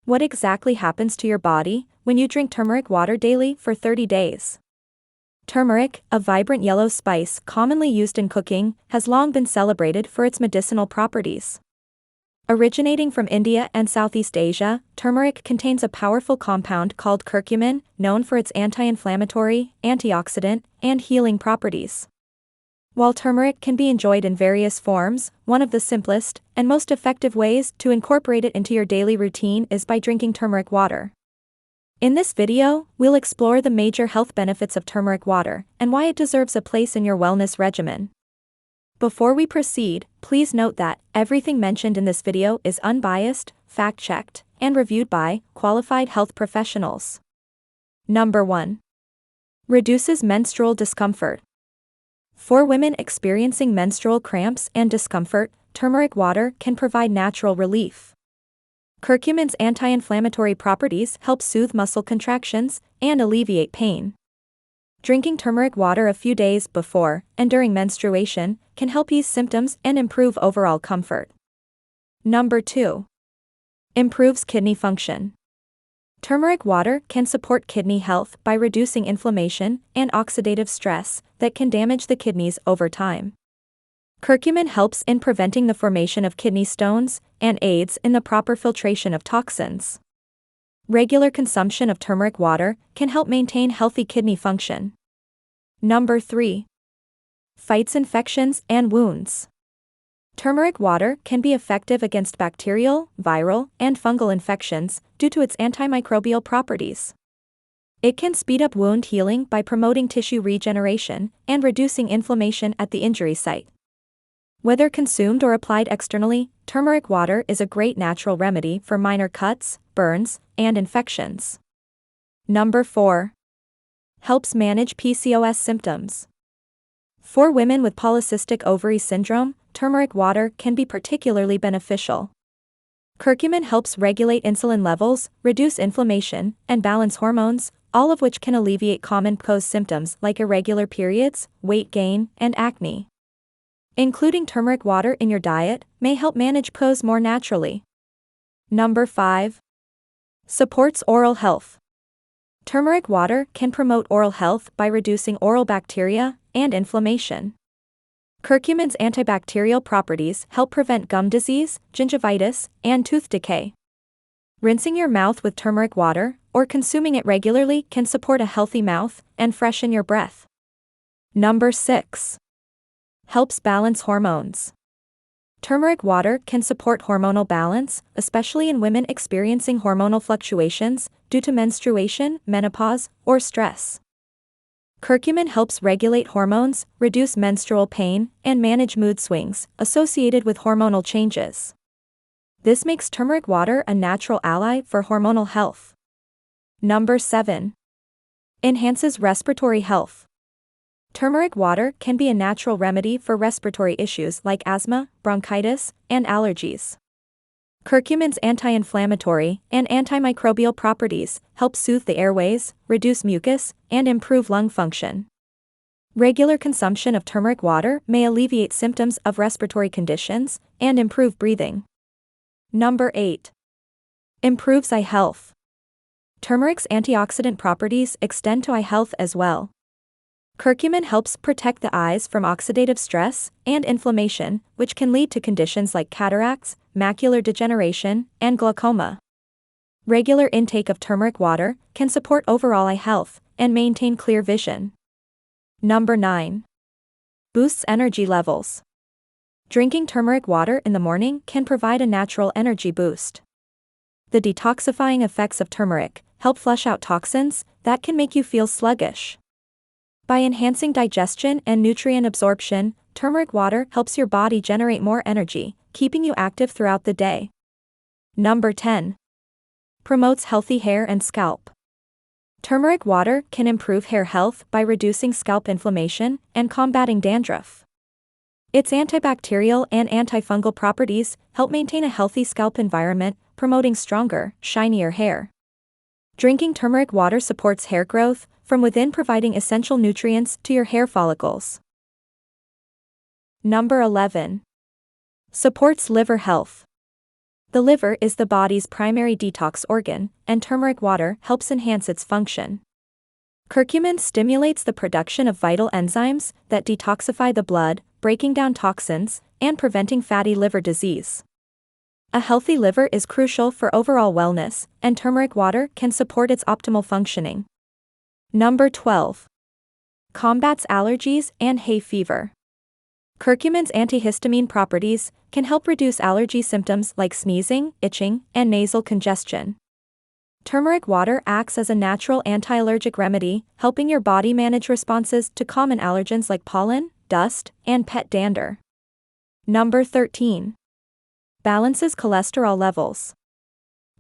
What exactly happens to your body when you drink turmeric water daily for 30 days? Turmeric, a vibrant yellow spice commonly used in cooking, has long been celebrated for its medicinal properties. Originating from India and Southeast Asia, turmeric contains a powerful compound called curcumin, known for its anti-inflammatory, antioxidant, and healing properties. While turmeric can be enjoyed in various forms, one of the simplest and most effective ways to incorporate it into your daily routine is by drinking turmeric water. In this video, we'll explore the major health benefits of turmeric water and why it deserves a place in your wellness regimen. Before we proceed, please note that everything mentioned in this video is unbiased, fact-checked, and reviewed by qualified health professionals. Number 1. Reduces menstrual discomfort. For women experiencing menstrual cramps and discomfort, turmeric water can provide natural relief. Curcumin's anti-inflammatory properties help soothe muscle contractions and alleviate pain. Drinking turmeric water a few days before and during menstruation can help ease symptoms and improve overall comfort. Number 2. Improves kidney function. Turmeric water can support kidney health by reducing inflammation and oxidative stress that can damage the kidneys over time. Curcumin helps in preventing the formation of kidney stones and aids in the proper filtration of toxins. Regular consumption of turmeric water can help maintain healthy kidney function. Number 3. Fights infections and wounds. Turmeric water can be effective against bacterial, viral, and fungal infections due to its antimicrobial properties. It can speed up wound healing by promoting tissue regeneration and reducing inflammation at the injury site. Whether consumed or applied externally, turmeric water is a great natural remedy for minor cuts, burns, and infections. Number 4. Helps manage PCOS symptoms. For women with polycystic ovary syndrome, turmeric water can be particularly beneficial. Curcumin helps regulate insulin levels, reduce inflammation, and balance hormones, all of which can alleviate common PCOS symptoms like irregular periods, weight gain, and acne. Including turmeric water in your diet may help manage PCOS more naturally. Number 5. Supports oral health. Turmeric water can promote oral health by reducing oral bacteria and inflammation. Curcumin's antibacterial properties help prevent gum disease, gingivitis, and tooth decay. Rinsing your mouth with turmeric water or consuming it regularly can support a healthy mouth and freshen your breath. Number 6. Helps balance hormones. Turmeric water can support hormonal balance, especially in women experiencing hormonal fluctuations due to menstruation, menopause, or stress. Curcumin helps regulate hormones, reduce menstrual pain, and manage mood swings associated with hormonal changes. This makes turmeric water a natural ally for hormonal health. Number 7. Enhances respiratory health. Turmeric water can be a natural remedy for respiratory issues like asthma, bronchitis, and allergies. Curcumin's anti-inflammatory and antimicrobial properties help soothe the airways, reduce mucus, and improve lung function. Regular consumption of turmeric water may alleviate symptoms of respiratory conditions and improve breathing. Number 8. Improves eye health. Turmeric's antioxidant properties extend to eye health as well. Curcumin helps protect the eyes from oxidative stress and inflammation, which can lead to conditions like cataracts, macular degeneration, and glaucoma. Regular intake of turmeric water can support overall eye health and maintain clear vision. Number 9. Boosts energy levels. Drinking turmeric water in the morning can provide a natural energy boost. The detoxifying effects of turmeric help flush out toxins that can make you feel sluggish. By enhancing digestion and nutrient absorption, turmeric water helps your body generate more energy, keeping you active throughout the day. Number 10. Promotes healthy hair and scalp. Turmeric water can improve hair health by reducing scalp inflammation and combating dandruff. Its antibacterial and antifungal properties help maintain a healthy scalp environment, promoting stronger, shinier hair. Drinking turmeric water supports hair growth from within, providing essential nutrients to your hair follicles. Number 11. Supports liver health. The liver is the body's primary detox organ, and turmeric water helps enhance its function. Curcumin stimulates the production of vital enzymes that detoxify the blood, breaking down toxins, and preventing fatty liver disease. A healthy liver is crucial for overall wellness, and turmeric water can support its optimal functioning. Number 12. Combats allergies and hay fever. Curcumin's antihistamine properties can help reduce allergy symptoms like sneezing, itching, and nasal congestion. Turmeric water acts as a natural anti-allergic remedy, helping your body manage responses to common allergens like pollen, dust, and pet dander. Number 13. Balances cholesterol levels.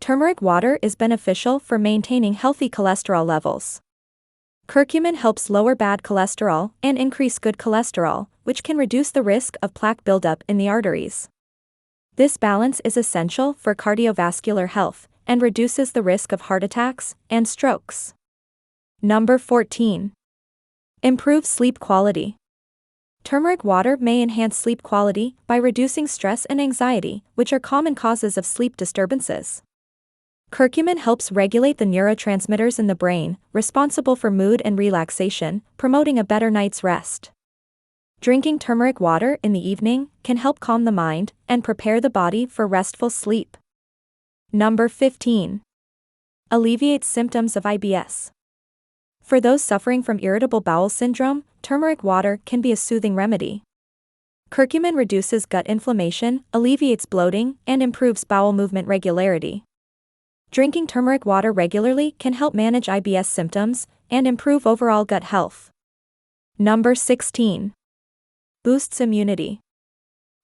Turmeric water is beneficial for maintaining healthy cholesterol levels. Curcumin helps lower bad cholesterol and increase good cholesterol, which can reduce the risk of plaque buildup in the arteries. This balance is essential for cardiovascular health and reduces the risk of heart attacks and strokes. Number 14. Improves sleep quality. Turmeric water may enhance sleep quality by reducing stress and anxiety, which are common causes of sleep disturbances. Curcumin helps regulate the neurotransmitters in the brain, responsible for mood and relaxation, promoting a better night's rest. Drinking turmeric water in the evening can help calm the mind and prepare the body for restful sleep. Number 15. Alleviates symptoms of IBS. For those suffering from irritable bowel syndrome, turmeric water can be a soothing remedy. Curcumin reduces gut inflammation, alleviates bloating, and improves bowel movement regularity. Drinking turmeric water regularly can help manage IBS symptoms and improve overall gut health. Number 16. Boosts immunity.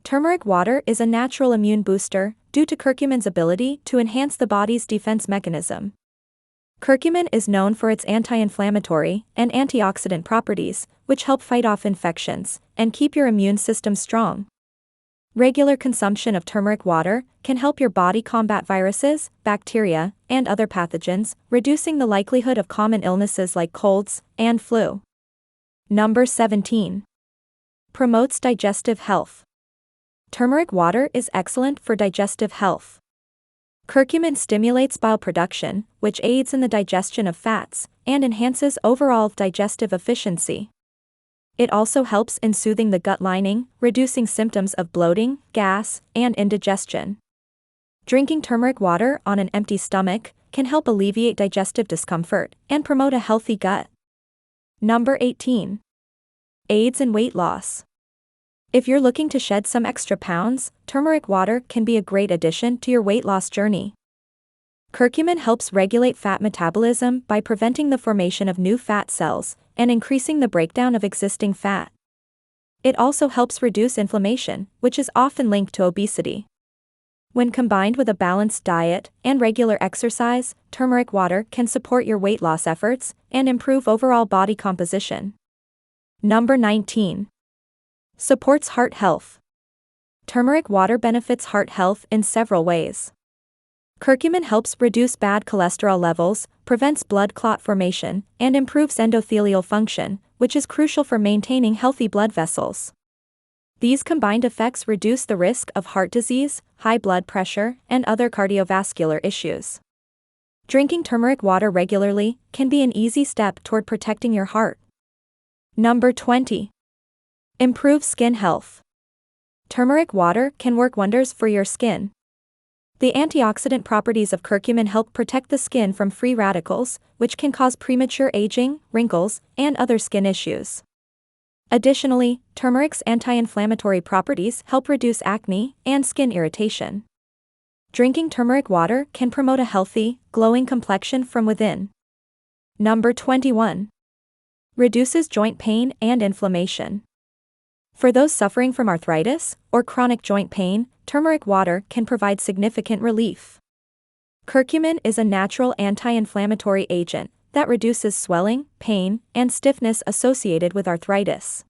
Turmeric water is a natural immune booster due to curcumin's ability to enhance the body's defense mechanism. Curcumin is known for its anti-inflammatory and antioxidant properties, which help fight off infections and keep your immune system strong. Regular consumption of turmeric water can help your body combat viruses, bacteria, and other pathogens, reducing the likelihood of common illnesses like colds and flu. Number 17. Promotes digestive health. Turmeric water is excellent for digestive health. Curcumin stimulates bile production, which aids in the digestion of fats and enhances overall digestive efficiency. It also helps in soothing the gut lining, reducing symptoms of bloating, gas, and indigestion. Drinking turmeric water on an empty stomach can help alleviate digestive discomfort and promote a healthy gut. Number 18. Aids in weight loss. If you're looking to shed some extra pounds, turmeric water can be a great addition to your weight loss journey. Curcumin helps regulate fat metabolism by preventing the formation of new fat cells and increasing the breakdown of existing fat. It also helps reduce inflammation, which is often linked to obesity. When combined with a balanced diet and regular exercise, turmeric water can support your weight loss efforts and improve overall body composition. Number 19. Supports heart health. Turmeric water benefits heart health in several ways. Curcumin helps reduce bad cholesterol levels, prevents blood clot formation, and improves endothelial function, which is crucial for maintaining healthy blood vessels. These combined effects reduce the risk of heart disease, high blood pressure, and other cardiovascular issues. Drinking turmeric water regularly can be an easy step toward protecting your heart. Number 20. Improves skin health. Turmeric water can work wonders for your skin. The antioxidant properties of curcumin help protect the skin from free radicals, which can cause premature aging, wrinkles, and other skin issues. Additionally, turmeric's anti-inflammatory properties help reduce acne and skin irritation. Drinking turmeric water can promote a healthy, glowing complexion from within. Number 21. Reduces joint pain and inflammation. For those suffering from arthritis or chronic joint pain, turmeric water can provide significant relief. Curcumin is a natural anti-inflammatory agent that reduces swelling, pain, and stiffness associated with arthritis.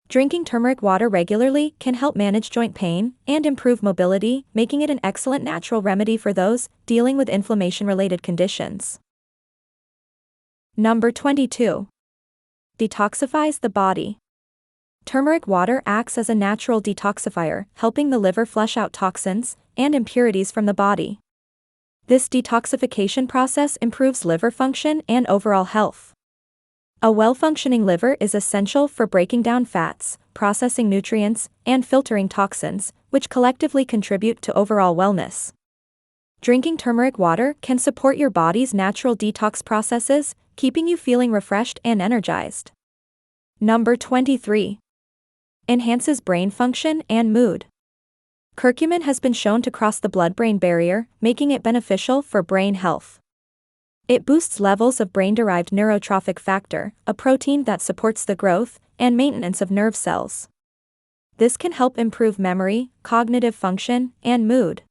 Drinking turmeric water regularly can help manage joint pain and improve mobility, making it an excellent natural remedy for those dealing with inflammation-related conditions. Number 22. Detoxifies the body. Turmeric water acts as a natural detoxifier, helping the liver flush out toxins and impurities from the body. This detoxification process improves liver function and overall health. A well-functioning liver is essential for breaking down fats, processing nutrients, and filtering toxins, which collectively contribute to overall wellness. Drinking turmeric water can support your body's natural detox processes, keeping you feeling refreshed and energized. Number 23. Enhances brain function and mood. Curcumin has been shown to cross the blood-brain barrier, making it beneficial for brain health. It boosts levels of brain-derived neurotrophic factor, a protein that supports the growth and maintenance of nerve cells. This can help improve memory, cognitive function, and mood.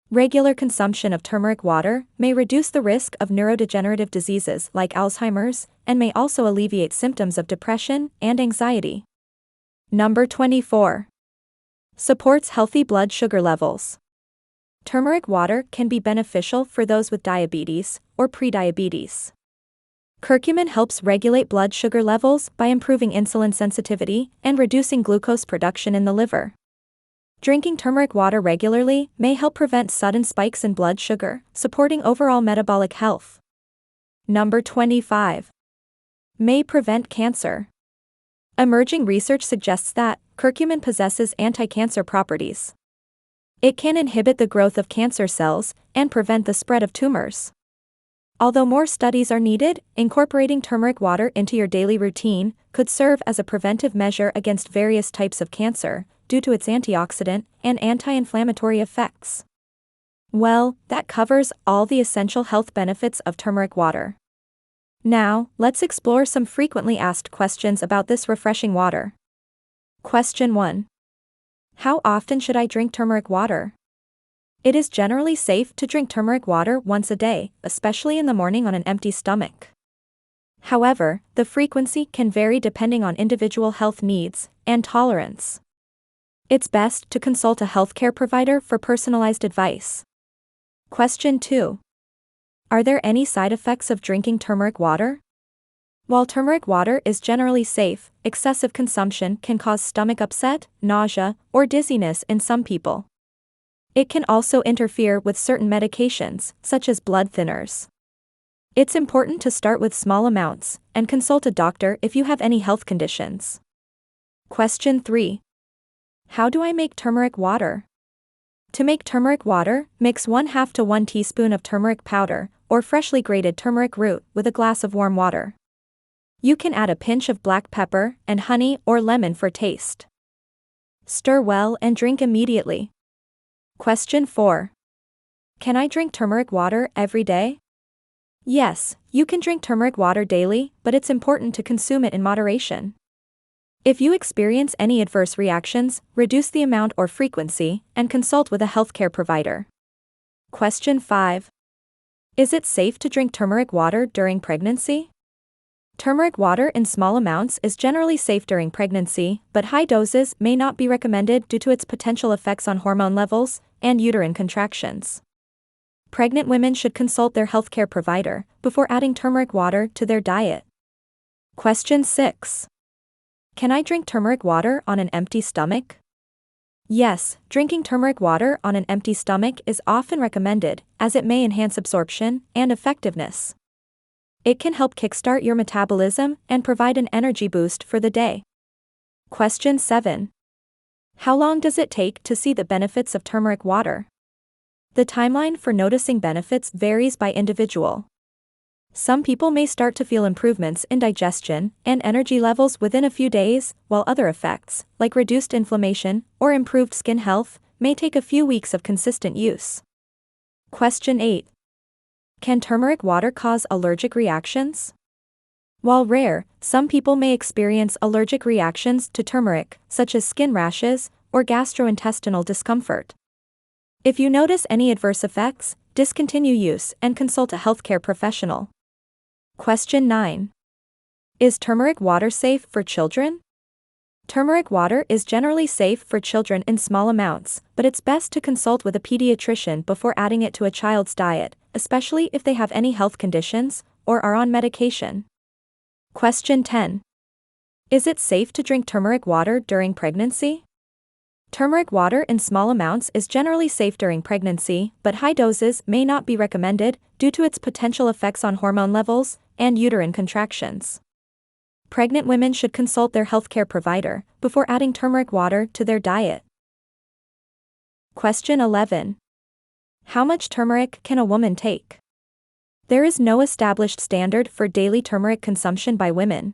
Regular consumption of turmeric water may reduce the risk of neurodegenerative diseases like Alzheimer's and may also alleviate symptoms of depression and anxiety. Number 24. Supports healthy blood sugar levels. Turmeric water can be beneficial for those with diabetes or prediabetes. Curcumin helps regulate blood sugar levels by improving insulin sensitivity and reducing glucose production in the liver. Drinking turmeric water regularly may help prevent sudden spikes in blood sugar, supporting overall metabolic health. Number 25. May prevent cancer. Emerging research suggests that curcumin possesses anti-cancer properties. It can inhibit the growth of cancer cells and prevent the spread of tumors. Although more studies are needed, incorporating turmeric water into your daily routine could serve as a preventive measure against various types of cancer, due to its antioxidant and anti-inflammatory effects. Well, that covers all the essential health benefits of turmeric water. Now, let's explore some frequently asked questions about this refreshing water. Question 1. How often should I drink turmeric water? It is generally safe to drink turmeric water once a day, especially in the morning on an empty stomach. However, the frequency can vary depending on individual health needs and tolerance. It's best to consult a healthcare provider for personalized advice. Question 2. Are there any side effects of drinking turmeric water? While turmeric water is generally safe, excessive consumption can cause stomach upset, nausea, or dizziness in some people. It can also interfere with certain medications, such as blood thinners. It's important to start with small amounts and consult a doctor if you have any health conditions. Question 3. How do I make turmeric water? To make turmeric water, mix 1/2 to 1 teaspoon of turmeric powder or freshly grated turmeric root with a glass of warm water. You can add a pinch of black pepper and honey or lemon for taste. Stir well and drink immediately. Question 4. Can I drink turmeric water every day? Yes, you can drink turmeric water daily, but it's important to consume it in moderation. If you experience any adverse reactions, reduce the amount or frequency, and consult with a healthcare provider. Question 5. Is it safe to drink turmeric water during pregnancy? Turmeric water in small amounts is generally safe during pregnancy, but high doses may not be recommended due to its potential effects on hormone levels and uterine contractions. Pregnant women should consult their healthcare provider before adding turmeric water to their diet. Question 6. Can I drink turmeric water on an empty stomach? Yes, drinking turmeric water on an empty stomach is often recommended, as it may enhance absorption and effectiveness. It can help kickstart your metabolism and provide an energy boost for the day. Question 7. How long does it take to see the benefits of turmeric water? The timeline for noticing benefits varies by individual. Some people may start to feel improvements in digestion and energy levels within a few days, while other effects, like reduced inflammation or improved skin health, may take a few weeks of consistent use. Question 8. Can turmeric water cause allergic reactions? While rare, some people may experience allergic reactions to turmeric, such as skin rashes or gastrointestinal discomfort. If you notice any adverse effects, discontinue use and consult a healthcare professional. Question 9. Is turmeric water safe for children? Turmeric water is generally safe for children in small amounts, but it's best to consult with a pediatrician before adding it to a child's diet, especially if they have any health conditions or are on medication. Question 10. Is it safe to drink turmeric water during pregnancy? Turmeric water in small amounts is generally safe during pregnancy, but high doses may not be recommended due to its potential effects on hormone levels and uterine contractions. Pregnant women should consult their healthcare provider before adding turmeric water to their diet. Question 11. How much turmeric can a woman take? There is no established standard for daily turmeric consumption by women.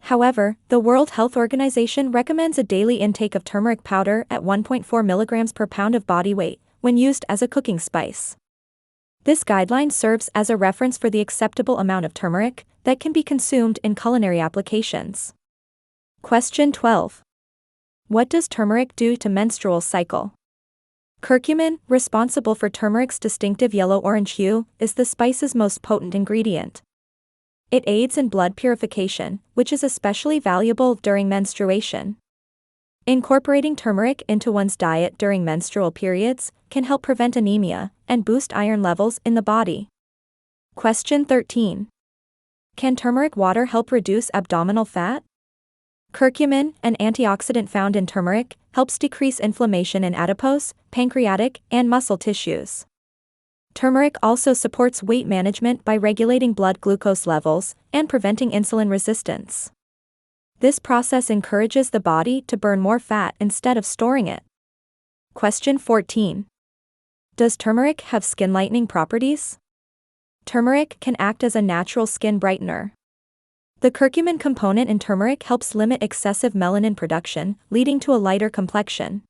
However, the World Health Organization recommends a daily intake of turmeric powder at 1.4 milligrams per pound of body weight when used as a cooking spice. This guideline serves as a reference for the acceptable amount of turmeric that can be consumed in culinary applications. Question 12. What does turmeric do to menstrual cycle? Curcumin, responsible for turmeric's distinctive yellow-orange hue, is the spice's most potent ingredient. It aids in blood purification, which is especially valuable during menstruation. Incorporating turmeric into one's diet during menstrual periods can help prevent anemia and boost iron levels in the body. Question 13. Can turmeric water help reduce abdominal fat? Curcumin, an antioxidant found in turmeric, helps decrease inflammation in adipose, pancreatic, and muscle tissues. Turmeric also supports weight management by regulating blood glucose levels and preventing insulin resistance. This process encourages the body to burn more fat instead of storing it. Question 14. Does turmeric have skin-lightening properties? Turmeric can act as a natural skin brightener. The curcumin component in turmeric helps limit excessive melanin production, leading to a lighter complexion.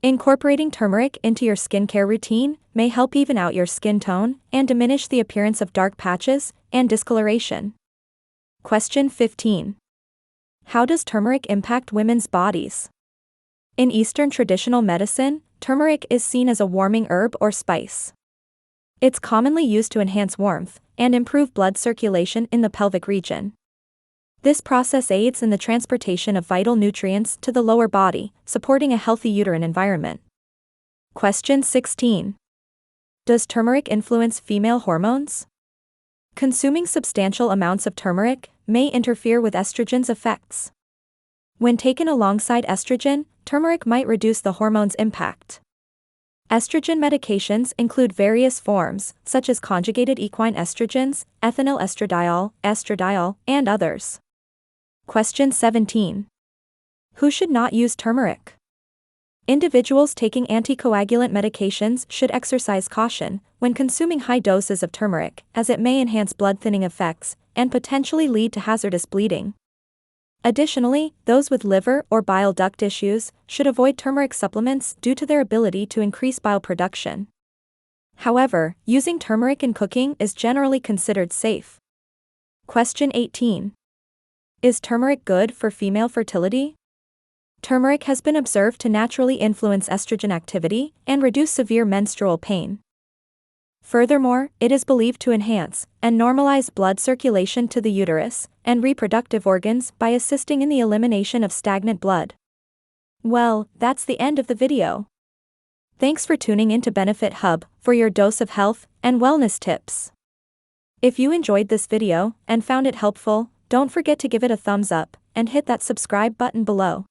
Incorporating turmeric into your skincare routine may help even out your skin tone and diminish the appearance of dark patches and discoloration. Question 15. How does turmeric impact women's bodies? In Eastern traditional medicine, turmeric is seen as a warming herb or spice. It's commonly used to enhance warmth and improve blood circulation in the pelvic region. This process aids in the transportation of vital nutrients to the lower body, supporting a healthy uterine environment. Question 16. Does turmeric influence female hormones? Consuming substantial amounts of turmeric may interfere with estrogen's effects. When taken alongside estrogen, turmeric might reduce the hormone's impact. Estrogen medications include various forms, such as conjugated equine estrogens, ethinyl estradiol, and others. Question 17. Who should not use turmeric? Individuals taking anticoagulant medications should exercise caution when consuming high doses of turmeric, as it may enhance blood-thinning effects and potentially lead to hazardous bleeding. Additionally, those with liver or bile duct issues should avoid turmeric supplements due to their ability to increase bile production. However, using turmeric in cooking is generally considered safe. Question 18. Is turmeric good for female fertility? Turmeric has been observed to naturally influence estrogen activity and reduce severe menstrual pain. Furthermore, it is believed to enhance and normalize blood circulation to the uterus and reproductive organs by assisting in the elimination of stagnant blood. Well, that's the end of the video. Thanks for tuning in to Benefit Hub for your dose of health and wellness tips. If you enjoyed this video and found it helpful, don't forget to give it a thumbs up and hit that subscribe button below.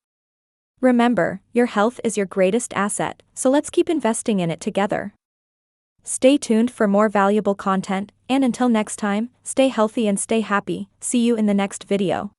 Remember, your health is your greatest asset, so let's keep investing in it together. Stay tuned for more valuable content, and until next time, stay healthy and stay happy. See you in the next video.